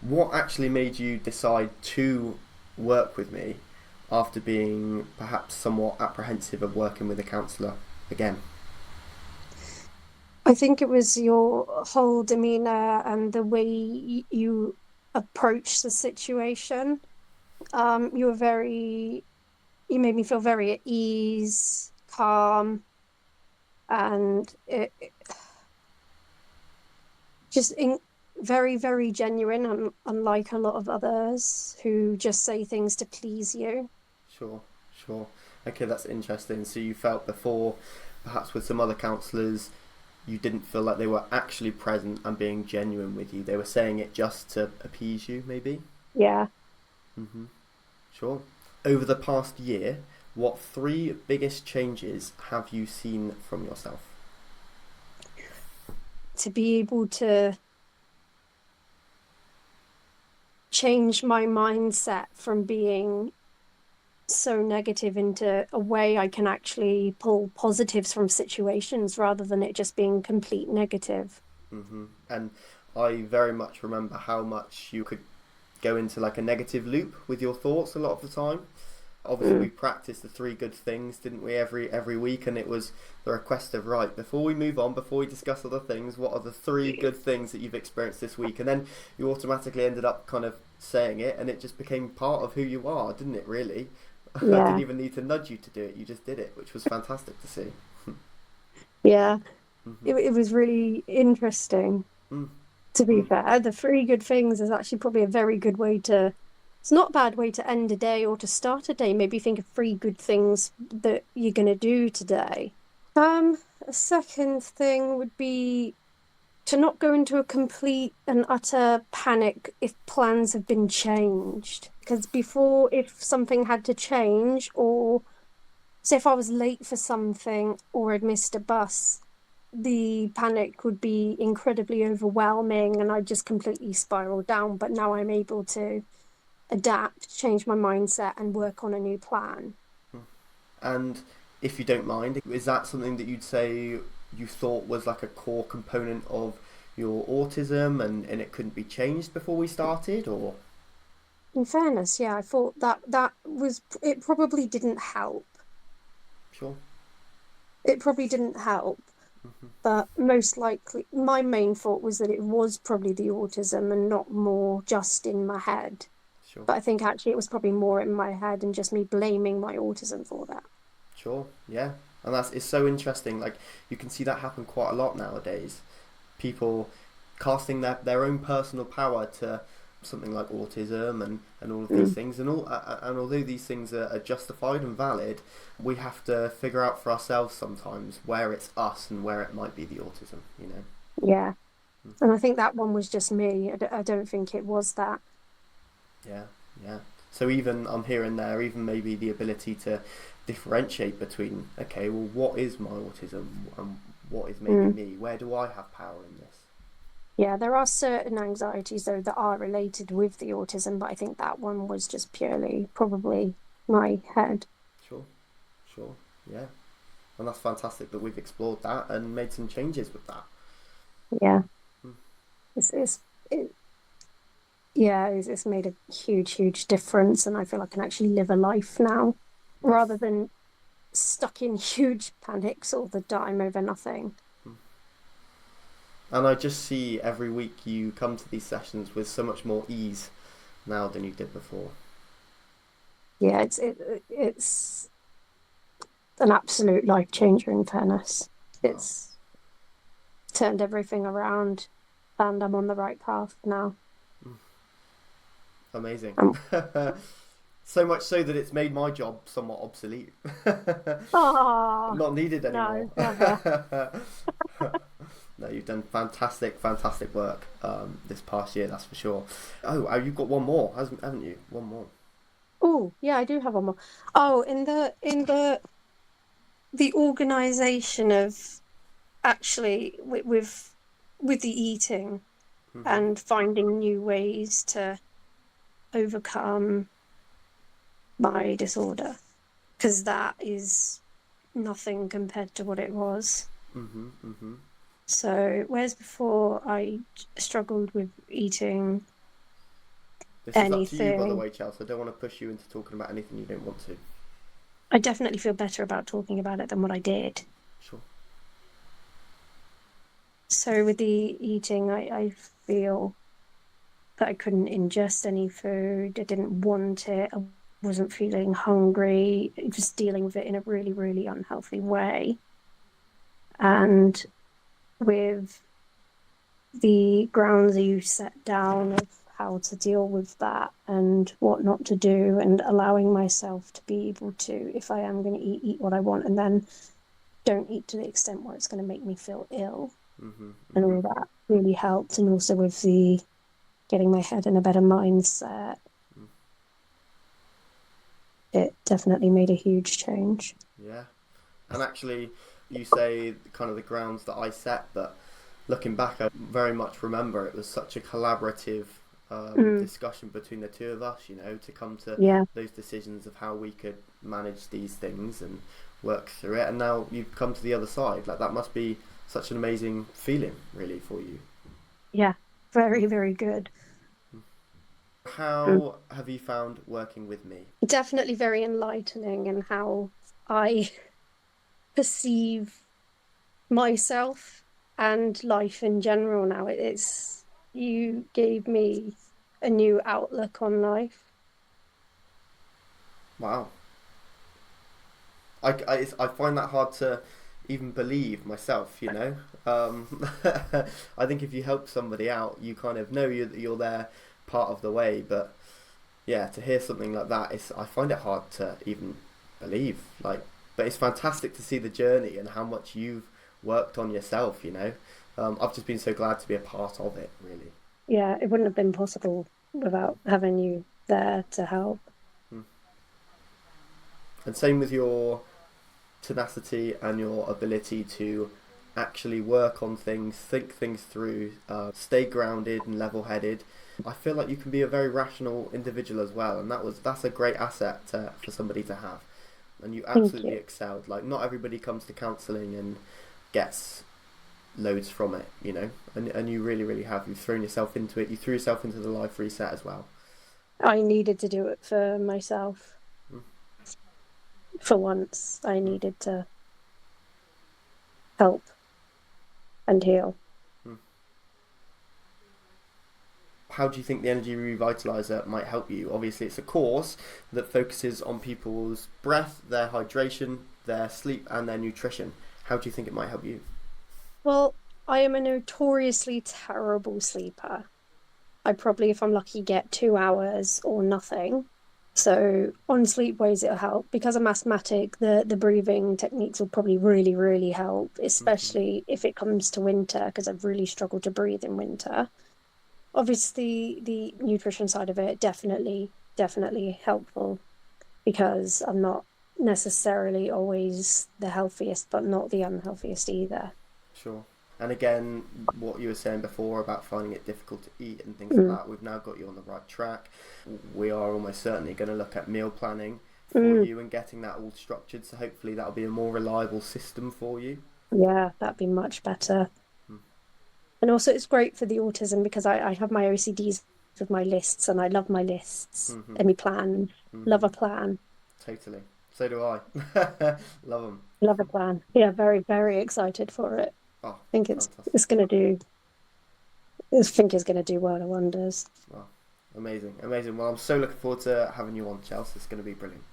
What actually made you decide to work with me after being perhaps somewhat apprehensive of working with a counsellor again? I think it was your whole demeanor and the way you approach the situation. You were you made me feel very at ease, calm, and just very, very genuine, unlike a lot of others who just say things to please you. Sure, sure. Okay, that's interesting. So you felt before, perhaps with some other counsellors, you didn't feel like they were actually present and being genuine with you. They were saying it just to appease you, maybe? Yeah. Hmm. Sure. Over the past year, what three biggest changes have you seen from yourself? To be able to change my mindset from being so negative into a way I can actually pull positives from situations rather than it just being complete negative. And I very much remember how much you could go into like a negative loop with your thoughts a lot of the time. Obviously, we Mm. practiced the three good things, didn't we, every week? And it was the request of, right, before we move on, before we discuss other things, what are the three good things that you've experienced this week? And then you automatically ended up kind of saying it, and it just became part of who you are, didn't it? Really, I didn't Yeah, even need to nudge you to do it; you just did it, which was fantastic to see. yeah. Hmm. It was really interesting, Mm, to be mm, fair. The three good things is actually probably a very good way to, it's not a bad way to end a day or to start a day. Maybe think of three good things that you're going to do today. A second thing would be to not go into a complete and utter panic if plans have been changed. Because before, if something had to change, or say if I was late for something or had missed a bus, the panic would be incredibly overwhelming and I'd just completely spiral down. But now I'm able to adapt, change my mindset, and work on a new plan. mm. And if you don't mind, is that something that you'd say you thought was like a core component of your autism and it couldn't be changed before we started, or? In fairness, yeah, I thought that was it probably didn't help. Sure. It probably didn't help, Hmm. but most likely my main thought was that it was probably the autism and not more just in my head. Sure. But I think actually it was probably more in my head and just me blaming my autism for that. Sure. Yeah. And that's it's so interesting. Like you can see that happen quite a lot nowadays. People casting their own personal power to something like autism and all of these Mm. things and although these things are justified and valid, we have to figure out for ourselves sometimes where it's us and where it might be the autism. You know. Yeah. Hmm. And I think that one was just me. I don't think it was that. Yeah. Yeah. So even I'm hearing there, even maybe the ability to differentiate between okay, well, what is my autism and what is maybe Mm. me? Where do I have power in this? Yeah, there are certain anxieties though that are related with the autism, but I think that one was just purely probably my head. Sure. Sure. Yeah. And that's fantastic that we've explored that and made some changes with that. Yeah. Mm. It's it, yeah, it's made a huge, huge difference, and I feel I can actually live a life now That's rather than stuck in huge panics all the time over nothing. mm. And I just see every week you come to these sessions with so much more ease now than you did before. Yeah, it's an absolute life changer in fairness. Oh, It's turned everything around and I'm on the right path now. mm, amazing. Um, So much so that it's made my job somewhat obsolete. oh, Not needed anymore. no, never. No, you've done fantastic, fantastic work this past year, that's for sure. Oh, you've got one more, haven't you? One more. Oh, yeah, I do have one more. Oh, in the organization of actually with the eating Hmm. and finding new ways to overcome my disorder, because that is nothing compared to what it was. Hmm. So, whereas before I struggled with eating This is up to you, by the anything. way, Chelsea. I don't want to push you into talking about anything you don't want to. I definitely feel better about talking about it than what I did. Sure. So with the eating, I feel that I couldn't ingest any food. I didn't want it. I wasn't feeling hungry. Just dealing with it in a really, really unhealthy way. And with the grounds you set down of how to deal with that and what not to do, and allowing myself to be able to, if I am going to eat what I want, and then don't eat to the extent where it's going to make me feel ill, Mhm. and Mhm. all that really helped. And also with the getting my head in a better mindset, Mm. it definitely made a huge change. Yeah. And actually, you say kind of the grounds that I set, but looking back, I very much remember it was such a collaborative Mm, discussion between the two of us, you know, to come to yeah, those decisions of how we could manage these things and work through it. And now you've come to the other side. Like, that must be such an amazing feeling, really, for you. yeah, very, very good. Mm. How have you found working with me? Definitely very enlightening in how I perceive myself and life in general now. It is, you gave me a new outlook on life. Wow. I find that hard to even believe myself, you know. I think if you help somebody out, you kind of know you're there part of the way. But yeah, to hear something like that, I find it hard to even believe. Like, but it's fantastic to see the journey and how much you've worked on yourself, you know. I've just been so glad to be a part of it, really. Yeah, it wouldn't have been possible without having you there to help. Mm. And same with your tenacity and your ability to actually work on things, think things through, stay grounded and level-headed. I feel like you can be a very rational individual as well, and that's a great asset for somebody to have. And you Thank absolutely you. excelled. Like, not everybody comes to counselling and gets loads from it, you know. And you really, really have. You've thrown yourself into it. You threw yourself into the life reset as well. I needed to do it for myself. Mm, For once, I mm, needed to help and heal. mm. How do you think the Energy Revitalizer might help you? Obviously, it's a course that focuses on people's breath, their hydration, their sleep, and their nutrition. How do you think it might help you? Well, I am a notoriously terrible sleeper. I probably, if I'm lucky, get 2 hours or nothing. So on sleepways, it'll help. Because I'm asthmatic, the breathing techniques will probably really, really help, Hmm. especially if it comes to winter, because I've really struggled to breathe in winter. Obviously, the nutrition side of it, definitely, definitely helpful because I'm not necessarily always the healthiest, but not the unhealthiest either. Sure. And again, what you were saying before about finding it difficult to eat and things like Mm, that, we've now got you on the right track. We are almost certainly going to look at meal planning for mm, you and getting that all structured. So hopefully that'll be a more reliable system for you. yeah, that'd be much better. Mm. And also, it's great for the autism because I have my OCDs with my lists, and I love my lists. Hmm. Let me plan. Love Hmm. a plan. Totally. So do I. Love them. Love a plan. Yeah, very, very excited for it. Oh, I think fantastic. it's gonna do. I think it's gonna do world of wonders. Oh, amazing, amazing. Well, I'm so looking forward to having you on, Chelsea. It's going to be brilliant.